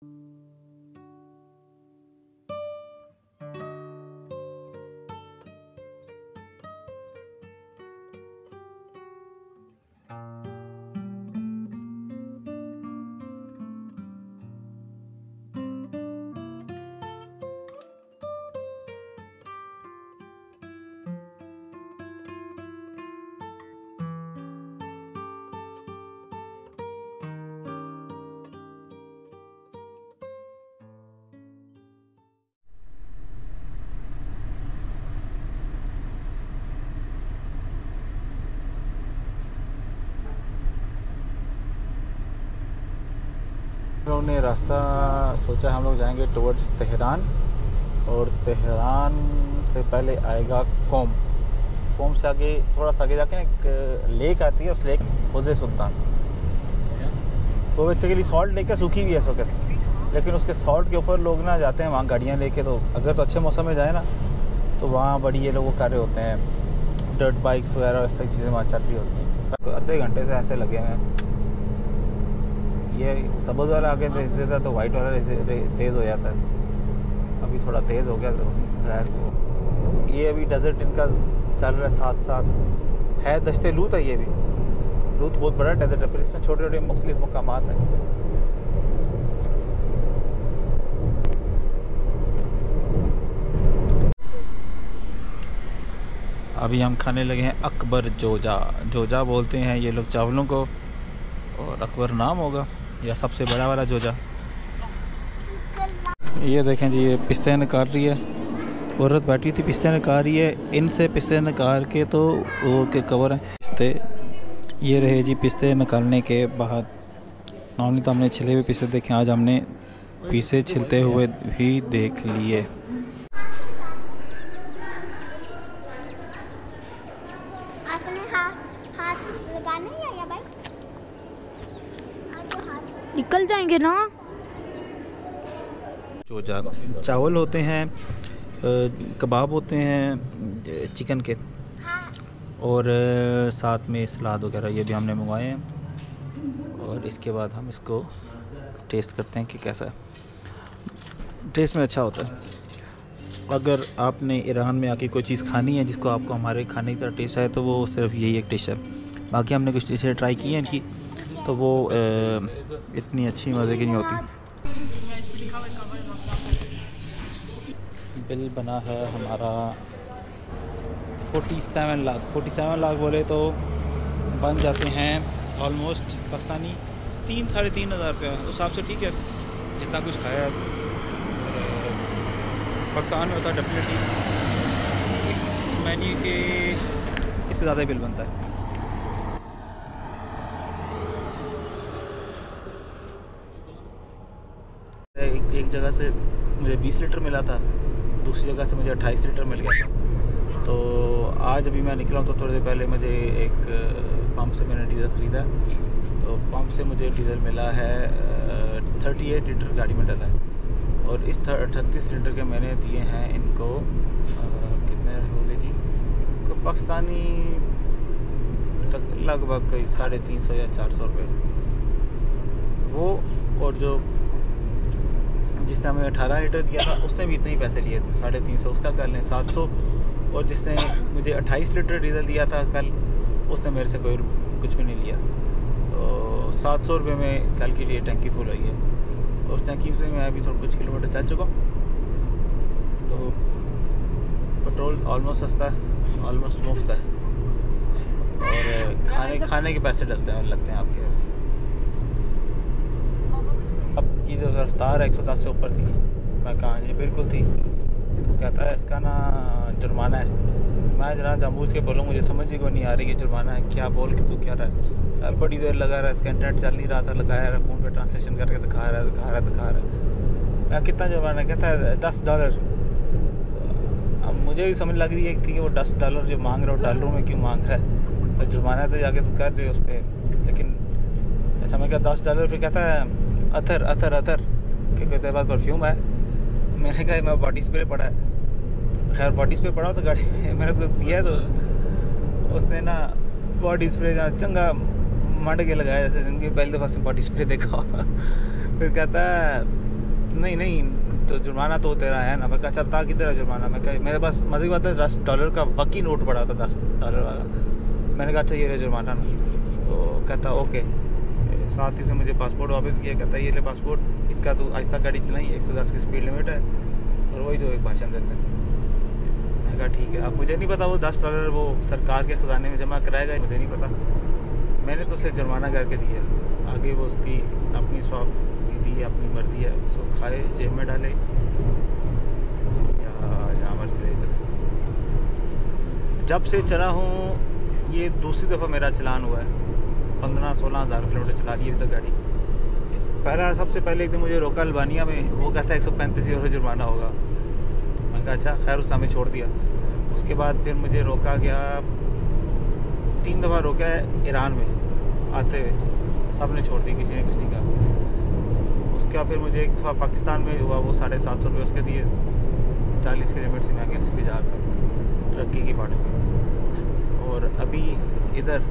हम लोग ने रास्ता सोचा, हम लोग जाएंगे टुवर्ड्स तेहरान, और तेहरान से पहले आएगा कोम। कोम से आगे थोड़ा सा आगे जाके एक लेक आती है, उस लेक होजे सुल्तान। वो बेसिकली सॉल्ट लेक है, सूखी भी है इस वक्त, लेकिन उसके सॉल्ट के ऊपर लोग ना जाते हैं वहाँ गाड़ियाँ लेके। तो अगर तो अच्छे मौसम में जाए ना तो वहाँ बड़ी ये लोग कार्य होते हैं, डर्ट बाइक्स वगैरह ऐसी चीज़ें वहाँ चल रही होती हैं। आधे घंटे से ऐसे लगे हुए हैं। ये सबज वाला आगे तेज देता तो वाइट वाला तेज़ हो जाता है। अभी थोड़ा तेज़ हो गया ड्राइव। ये अभी डेजर्ट इनका चल रहा है, साथ साथ है दश्ते लूत है। ये भी लूत बहुत बड़ा डेजर्ट है, फिर इसमें छोटे छोटे मुख्तलिफ मकामात हैं। अभी हम खाने लगे हैं अकबर जोजा। जोजा बोलते हैं ये लोग चावलों को, और अकबर नाम होगा, या सबसे बड़ा वाला जोजा। ये देखें जी, ये पिस्ते निकाल रही है, औरत बैठी थी पिस्ते निकाल रही है। इनसे पिस्ते निकाल के तो वो के कवर हैं पिस्ते। ये रहे जी पिस्ते निकालने के बाद। नॉर्मली तो हमने छिले हुए पिस्ते देखे, आज हमने पीसे छिलते हुए भी देख लिए। निकल जाएंगे ना। जोजा चावल होते हैं, कबाब होते हैं चिकन के, और साथ में सलाद वगैरह ये भी हमने मंगवाए हैं। और इसके बाद हम इसको टेस्ट करते हैं कि कैसा है। टेस्ट में अच्छा होता है। अगर आपने ईरान में आके कोई चीज़ खानी है जिसको आपको हमारे खाने की तरह टेस्ट है, तो वो सिर्फ यही एक डिश है। बाकी हमने कुछ डिशें ट्राई की हैं इनकी, तो वो इतनी अच्छी मज़े की नहीं होती। बिल बना है हमारा 47 लाख। 47 लाख बोले तो बन जाते हैं ऑलमोस्ट पाकिस्तानी 3-3.5 हज़ार रुपया। उस हिसाब से ठीक है, जितना कुछ खाया है। पाकिस्तान में होता है डेफिनेटली इस मेन्यू के इससे ज़्यादा बिल बनता है। एक जगह से मुझे 20 लीटर मिला था, दूसरी जगह से मुझे 28 लीटर मिल गया था। तो आज अभी मैं निकला हूँ तो थोड़ी देर पहले मुझे एक पंप से मैंने डीज़ल ख़रीदा। तो पंप से मुझे डीज़ल मिला है 38 लीटर गाड़ी में डला है। और इस 38 लीटर के मैंने दिए हैं इनको कितने हो गए जी, तो पाकिस्तानी लगभग कोई 350 या 400 रुपये वो। और जो जिसने हमें 18 लीटर दिया था उसने भी इतने ही पैसे लिए थे, 350 उसका कर लें 700। और जिसने मुझे 28 लीटर डीज़ल दिया था कल, उसने मेरे से कोई कुछ भी नहीं लिया। तो 700 रुपये में कल के लिए टंकी फुल हुई है। और उस टंकी से मैं अभी थोड़ा कुछ किलोमीटर चल चुका हूँ। तो पेट्रोल ऑलमोस्ट सस्ता है, ऑलमोस्ट मुफ्त है, और खाने के पैसे लगते हैं आपके पास। अब की जो रफ्तार 110 से ऊपर थी, मैं कहाँ जी बिल्कुल थी। तो कहता है इसका ना जुर्माना है। मैं जरा जानबूझ के बोलूँ, मुझे समझ ही को नहीं आ रही कि जुर्माना है क्या, बोल के तू क्या रहा है। बड़ी देर लगा रहा है, इसका इंटरनेट चल नहीं रहा था, लगाया रहा फ़ोन पे ट्रांसलेशन करके दिखा रहा है। मैं कितना जुर्माना, कहता है $10। अब मुझे भी समझ लग रही है थी कि वो $10 जो मांग रहा है वो डॉलरों में क्यों मांग रहा है। तो जुर्माना तो जाके तो कर दे उस पर। लेकिन ऐसा मैं क्या $10 फिर कहता है अथर क्योंकि तेरे पास परफ्यूम है। मैंने कहा मैं बॉडी स्प्रे पड़ा है। तो खैर बॉडी स्प्रे पड़ा तो गाड़ी में मैंने उसको दिया, तो उसने ना बॉडी स्प्रे चंगा मंड के लगाया जैसे जिंदगी में पहली दफ़ा सिंपल डिस्प्ले देखा। फिर कहता है नहीं नहीं तो जुर्माना तो तेरा है ना। मैं कहा अच्छा बता किधर है जुर्माना। मैं कहा मेरे पास मज़े की बात है $10 का वकी नोट पड़ा था, $10 वाला। मैंने कहा अच्छा ये ले जुर्माना ना। तो कहता ओके। साथ ही से मुझे पासपोर्ट वापस किया। कहता ये ले पासपोर्ट, इसका तो आहिस्ता गाड़ी चलाई, 110 की स्पीड लिमिट है। और वही जो एक भाषण देते हैं। मैंने कहा ठीक है। अब मुझे नहीं पता वो $10 वो सरकार के ख़जाने में जमा कराएगा, मुझे नहीं पता। मैंने तो सिर्फ जुर्माना करके दिया, आगे वो उसकी अपनी स्वाब दीदी है, अपनी मर्ज़ी है, उसको खाए जेब में डाले या जहाँ मर्जी ले चले। जब से चला हूँ ये दूसरी दफ़ा मेरा चलान हुआ है। 15-16 हज़ार किलोमीटर चला ली अभी तक गाड़ी। पहला सबसे पहले एक दिन मुझे रोका अल्बानिया में, वो कहता है 135 यूरो जुर्माना होगा। मैंने कहा अच्छा, खैर उस समय छोड़ दिया। उसके बाद फिर मुझे रोका गया, 3 दफ़ा रोका है ईरान में आते हुए, सब ने छोड़ दी, किसी ने कुछ नहीं कहा। उसके बाद फिर मुझे एक दफ़ा पाकिस्तान में हुआ, वो 750 रुपये उसके दिए, 40 की लिमिट से मैं गया 80 हज़ार तक तरक्की की बात में। और अभी इधर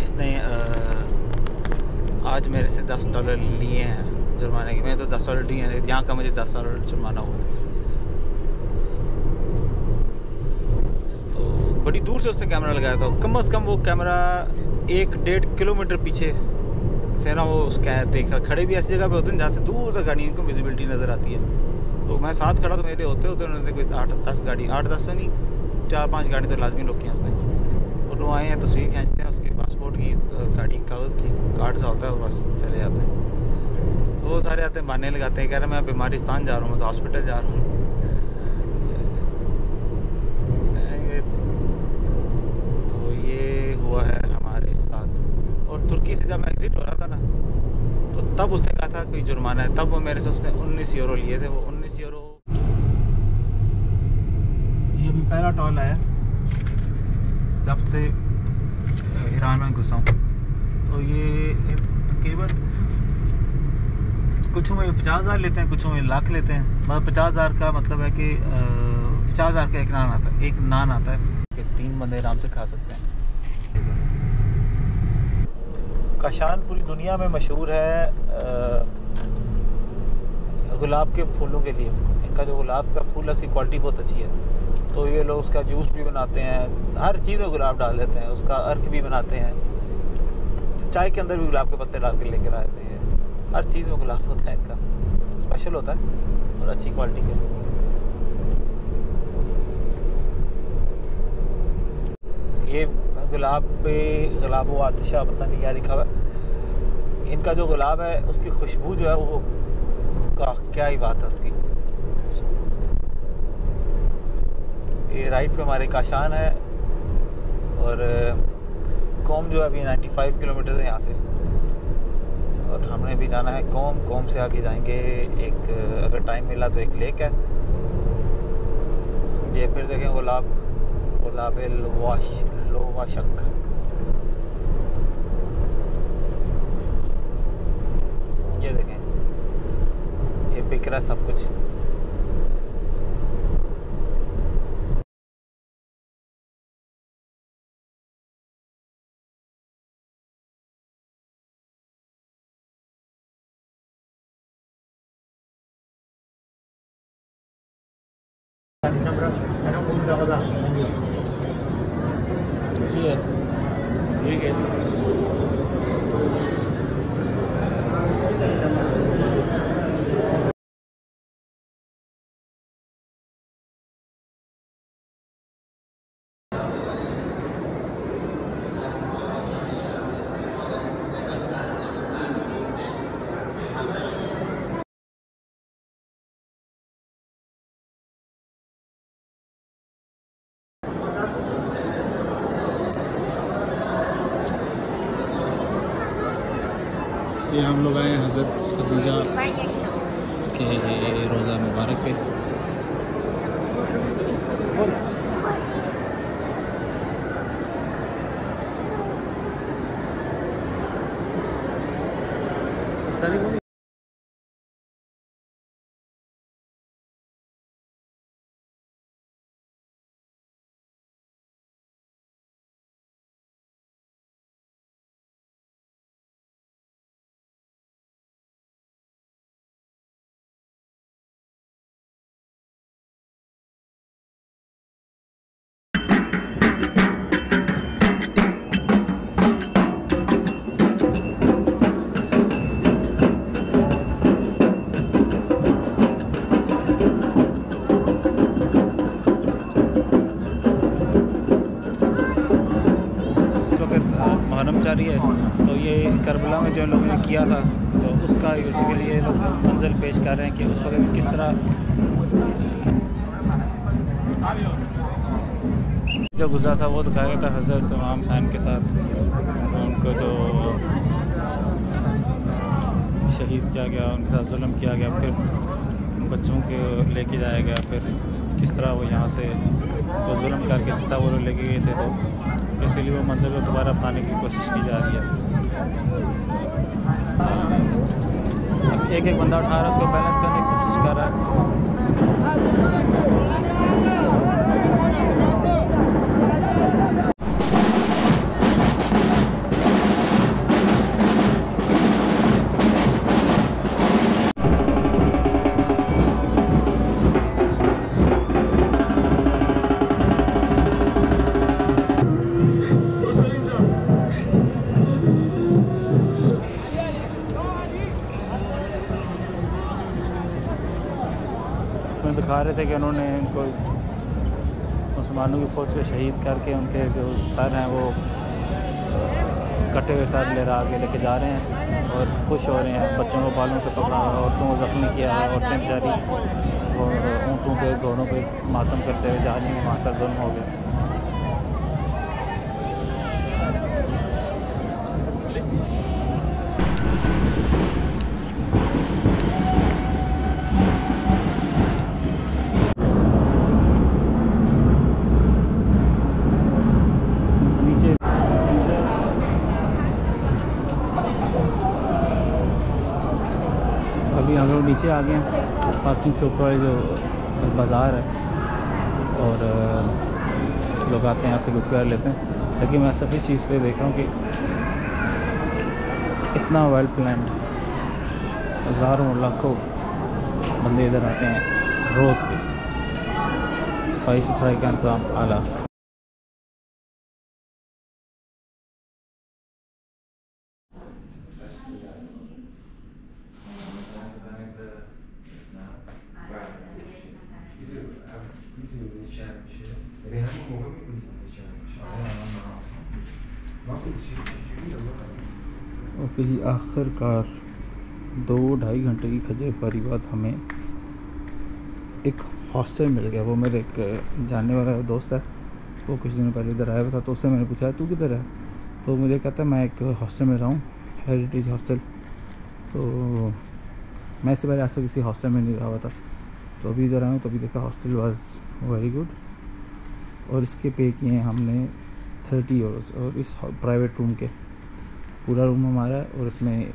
इसने आज मेरे से $10 लिए हैं जुर्माने के। मैंने तो $10 दिए हैं, यहाँ का मुझे $10 जुर्माना हुआ। तो बड़ी दूर से उसने कैमरा लगाया था, कम से कम वो कैमरा 1-1.5 किलोमीटर पीछे से ना, वो उसका देखा। खड़े भी ऐसी जगह पे होते हैं जहाँ से दूर तक गाड़ियों को विजिबिलिटी नज़र आती है। तो मैं साथ खड़ा, तो मेरे होते उन्होंने कोई 8-10 गाड़ी, 8-10 तो नहीं, 4-5 गाड़ी तो लाजमी रोकी हैं उसने। और वो आए हैं, तस्वीर खींचते हैं उसके पासपोर्ट की, गाड़ी कागज़ की, कार्ड सा होता है, बस चले जाते हैं। तो वो सारे आते हैं, बहाने लगाते हैं, कह रहे मैं बीमारिस्तान जा रहा हूँ, मैं तो हॉस्पिटल जा रहा हूँ। तो ये हुआ है हमारे साथ। और तुर्की से जब मैं एग्ज़िट हो रहा था ना, तो तब उसने कहा था कोई जुर्माना है, तब वो मेरे से उसने 19 यूरो लिए थे। वो 19 यूरो। ये अभी पहला टोल आया जब से ईरान में घुसा हूँ। तो ये तकरीबन कुछ में 50,000 लेते हैं, कुछ में लाख लेते हैं। मतलब 50,000 का मतलब है कि 50,000 का एक नान आता है कि 3 बंदे आराम से खा सकते हैं। काशान पूरी दुनिया में मशहूर है गुलाब के फूलों के लिए। इनका जो गुलाब का फूल है उसकी क्वालिटी बहुत अच्छी है। तो ये लोग उसका जूस भी बनाते हैं, हर चीज़ में गुलाब डाल देते हैं, उसका अर्क भी बनाते हैं। चाय के अंदर भी गुलाब के पत्ते डाल के लेकर आए थे। हर चीज़ में गुलाब होता है, इनका स्पेशल होता है और अच्छी क्वालिटी के। ये गुलाब वो आतिशा, पता नहीं क्या लिखा हुआ है। इनका जो गुलाब है उसकी खुशबू जो है वो क्या ही बात है उसकी। ये राइट पे हमारे काशान है और कौम जो है अभी 95 किलोमीटर है यहाँ से। और हमने भी जाना है कौम से आगे जाएंगे। एक अगर टाइम मिला तो एक लेक है, ये फिर देखें गुलाब लोवाशक। ये देखें, ये बिक रहा है सब कुछ। ठीक है। ये हम लोग आए हैं हज़रत खदीजा के रोज़ा मुबारक पे। जा रही है। तो ये करबला में जो लोगों ने किया था तो उसका बेसिकली ये लोग मंजिल पेश कर रहे हैं कि उस वक्त किस तरह जो गुजरा था वो दिखाया गया था हज़रत इमाम हुसैन के साथ। उनको जो शहीद किया गया, उनके साथ जुल्म किया गया, फिर बच्चों को लेके जाया गया, फिर किस तरह वो यहाँ से तो जुल्म करके जिस वो लोग लेके गए थे, तो इसीलिए वो मंजिल को दोबारा पाने की कोशिश की जा रही है। अब एक एक बंदा उठा रहा है, उसको बैलेंस करने की कोशिश कर रहा है। दिखा रहे थे कि उन्होंने उनको मुसलमानों की फ़ौज को शहीद करके उनके जो सर हैं वो कटे हुए सर आगे लेके जा रहे हैं और खुश हो रहे हैं। बच्चों को बालों से पकड़ा, औरतों को ज़ख्मी किया है, औरतें बेचारी ऊँटों पे घोड़ों पे मातम करते हुए जा रही हैं, वहाँ से जुल्म हो गया। अभी हम लोग नीचे आ गए हैं, पार्किंग से ऊपर जो बाज़ार है और लोग आते हैं यहाँ से लुट कर लेते हैं। लेकिन मैं सभी चीज़ पे देख रहा हूँ कि इतना वेल प्लान्ड, हज़ारों लाखों बंदे इधर आते हैं रोज़ के, सफाई सुथराई का इंतज़ाम आला। ओके जी, आखिरकार 2-2.5 घंटे की खजर ख्वारी बाद हमें एक हॉस्टल मिल गया। वो मेरे एक जानने वाला दोस्त है, वो कुछ दिनों पहले इधर आया था, तो उससे मैंने पूछा तू किधर है, तो मुझे कहता है मैं एक हॉस्टल में रहा हूँ, हेरिटेज हॉस्टल। तो मैं इससे पहले आज तक किसी हॉस्टल में नहीं रहा हुआ था, तो अभी इधर आया हूँ तो अभी देखा हॉस्टल वाज वेरी गुड। और इसके पे किए हैं हमने 30 €। और इस प्राइवेट रूम के पूरा रूम हमारा है और इसमें